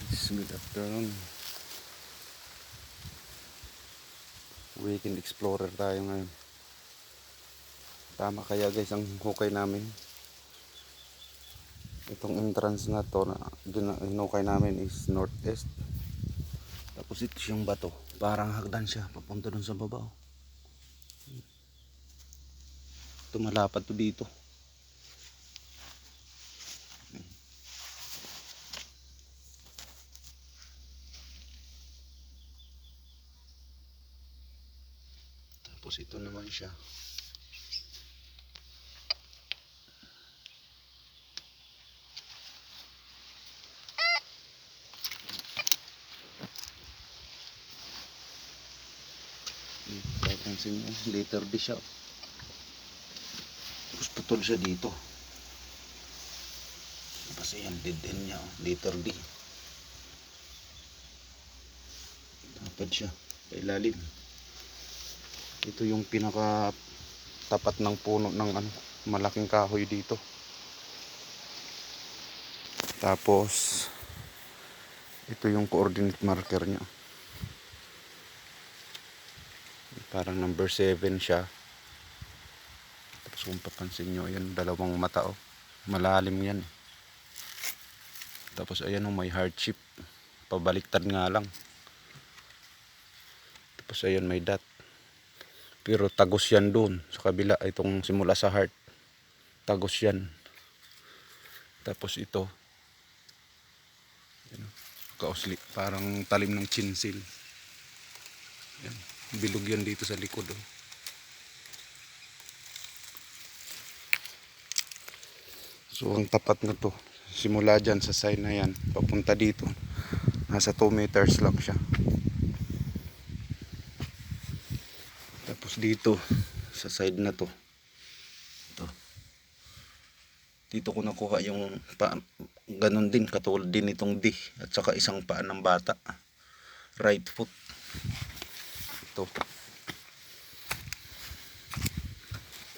guys, good afternoon. Weekend explorer tayo ngayon. Tama kaya guys ang hukay namin. Itong entrance na to na hinukay namin is northeast. Tapos ito siyang bato, parang hagdan siya papunta dun sa baba. Tumalapad to dito. Tapos ito naman siya. Papansin mo, letter D siya. Tapos putol siya dito. Tapos ayan, dead end niya, letter D. Tapad siya, pailalim. Ito yung pinaka tapat ng puno ng malaking kahoy dito. Tapos ito yung coordinate marker niya. Parang number 7 siya. Tapos kung papansin nyo, ayan, dalawang mata, oh. Malalim yan. Tapos ayan, oh, may heart shape. Pabaliktad nga lang. Tapos ayan, may dot. Pero tagos yan doon sa kabila. Itong simula sa heart, tagos yan. Tapos ito, ayan, kausli, parang talim ng chinsil. Ayan, bilog yan dito sa likod, oh. So ang tapat na to, simula dyan sa side na yan papunta dito, nasa 2 meters lang siya. Tapos dito sa side na to, ito, dito ko nakuha yung ganun din, katulad din itong D, at saka isang paa ng bata, right foot. Ito,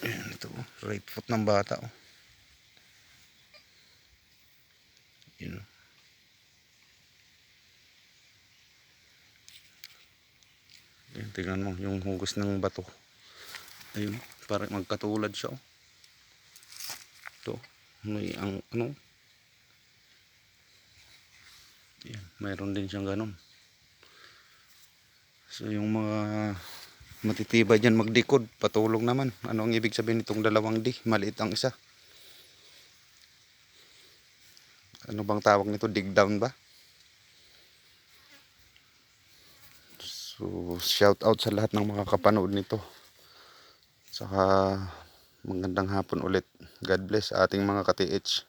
ayan, ito, right foot ng bata, oh. Yun. Ayan, tingnan mo yung hugos ng bato. Ayun, parang magkatulad siya, oh. Ito, may ano. Ayan, mayroon din siyang ganun. So yung mga matitibay dyan magdikod, patulong naman. Ano ang ibig sabihin nitong dalawang D? Maliit ang isa. Ano bang tawag nito? Dig down ba? So shout out sa lahat ng mga kapanood nito. Saka magandang hapon ulit. God bless ating mga ka-TH.